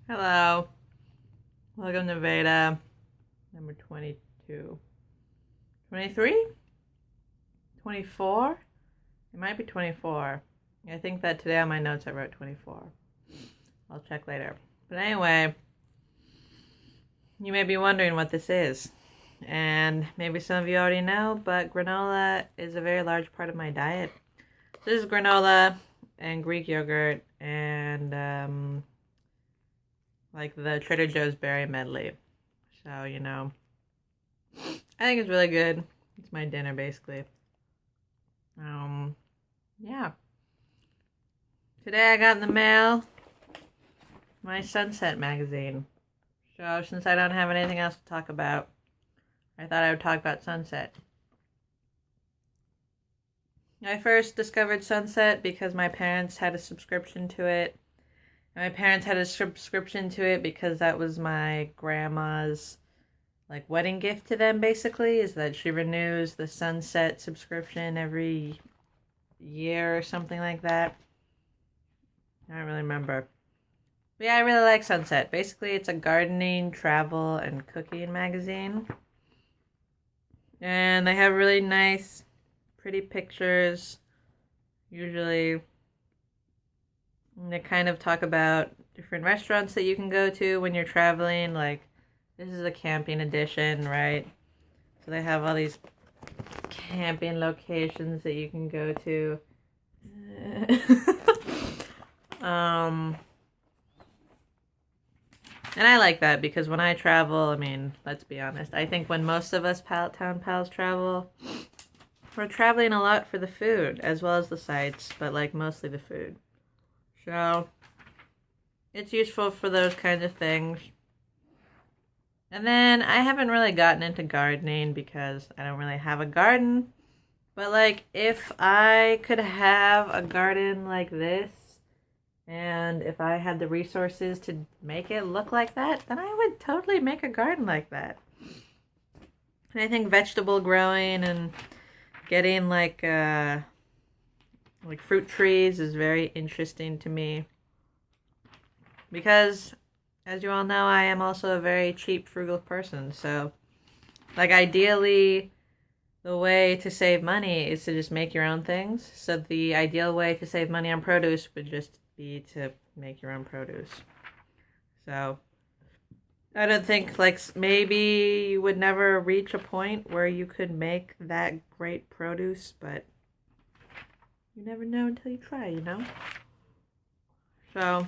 Hello. Welcome to VEDA number 22. 23? 24? It might be 24. I think that today on my notes I wrote 24. I'll check later. But anyway, you may be wondering what this is. And maybe some of you already know, but granola is a very large part of my diet. This is granola and Greek yogurt and like the Trader Joe's berry medley. So, I think it's really good. It's my dinner, basically. Yeah. Today I got in the mail my Sunset magazine. So, since I don't have anything else to talk about, I thought I would talk about Sunset. I first discovered Sunset because my parents had a subscription to it. My parents had a subscription to it because that was my grandma's wedding gift to them, basically, is that she renews the Sunset subscription every year or something like that. I don't really remember. But yeah, I really like Sunset. Basically, it's a gardening, travel, and cooking magazine. And they have really nice, pretty pictures, usually. And they kind of talk about different restaurants that you can go to when you're traveling. Like, this is a camping edition, right? So they have all these camping locations that you can go to. And I like that because when I travel, let's be honest, I think when most of us town pals travel, we're traveling a lot for the food as well as the sights, but mostly the food. So, it's useful for those kinds of things. And then, I haven't really gotten into gardening because I don't really have a garden. But, if I could have a garden like this, and if I had the resources to make it look like that, then I would totally make a garden like that. And I think vegetable growing and getting, fruit trees is very interesting to me. Because, as you all know, I am also a very cheap, frugal person. So, ideally, the way to save money is to just make your own things. So, the ideal way to save money on produce would just be to make your own produce. So, I don't think, maybe you would never reach a point where you could make that great produce, but you never know until you try, So,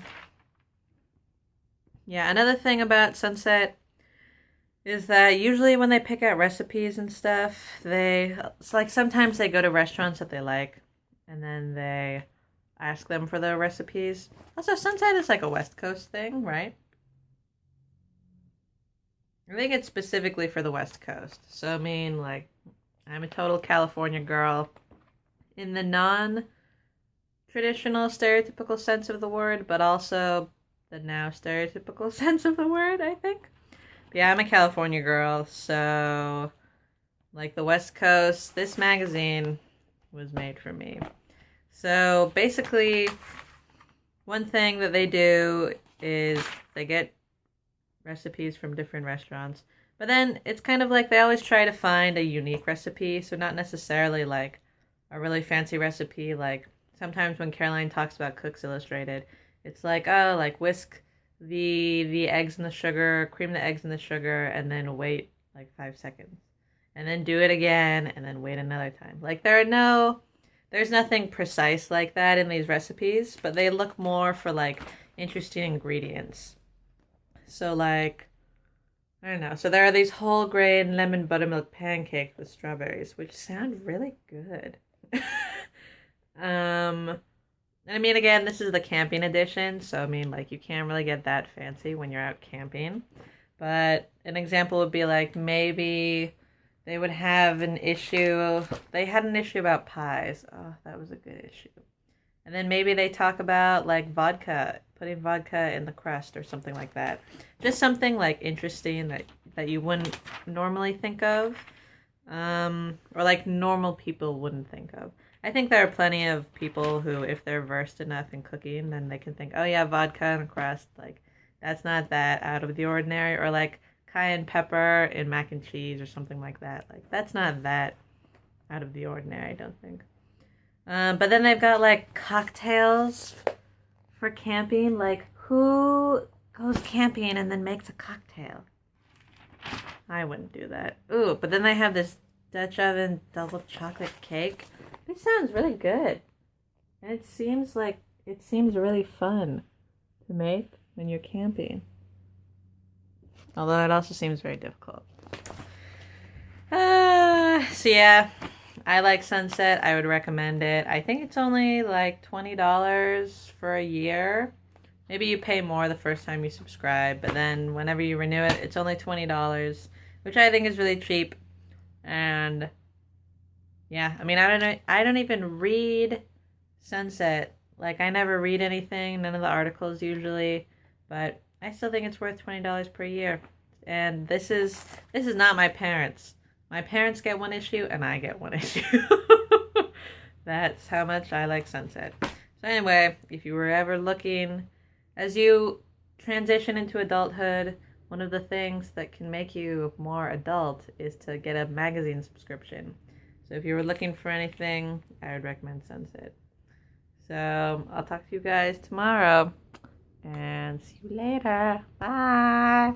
yeah, another thing about Sunset is that usually when they pick out recipes and stuff, it's sometimes they go to restaurants that they like, and then they ask them for the recipes. Also, Sunset is a West Coast thing, right? I think it's specifically for the West Coast. So, I'm a total California girl in the non-traditional stereotypical sense of the word, but also the now stereotypical sense of the word, I think. But yeah, I'm a California girl, so the West Coast, this magazine was made for me. So basically, one thing that they do is they get recipes from different restaurants, but then it's kind of they always try to find a unique recipe, so not necessarily a really fancy recipe. Sometimes when Caroline talks about Cooks Illustrated, it's whisk the eggs in the sugar, cream the eggs in the sugar, and then wait 5 seconds, and then do it again, and then wait another time. There's nothing precise like that in these recipes, but they look more for interesting ingredients. So I don't know. So there are these whole grain lemon buttermilk pancakes with strawberries, which sound really good. And again, this is the camping edition, so you can't really get that fancy when you're out camping. But an example would be maybe they would have an issue. They had an issue about pies. Oh, that was a good issue. And then maybe they talk about vodka, putting vodka in the crust or something like that. Just something interesting that you wouldn't normally think of, or normal people wouldn't think of. I think there are plenty of people who, if they're versed enough in cooking, then they can think, oh yeah, vodka and crust, That's not that out of the ordinary. Or like cayenne pepper in mac and cheese or something like that. Like that's not that out of the ordinary, I don't think. But then they've got like cocktails for camping. Like who goes camping and then makes a cocktail? I wouldn't do that. Ooh, but then they have this Dutch oven double chocolate cake. This sounds really good. And it seems really fun to make when you're camping. Although it also seems very difficult. So yeah, I like Sunset. I would recommend it. I think it's only like $20 for a year. Maybe you pay more the first time you subscribe, but then whenever you renew it, it's only $20, which I think is really cheap. And yeah, I mean, I don't even read Sunset. Like I never read anything, none of the articles usually, but I still think it's worth $20 per year. And this is not my parents'. My parents get one issue and I get one issue. That's how much I like Sunset. So anyway, if you were ever looking, as you transition into adulthood, one of the things that can make you more adult is to get a magazine subscription. So if you were looking for anything, I would recommend Sunset. So I'll talk to you guys tomorrow and see you later. Bye.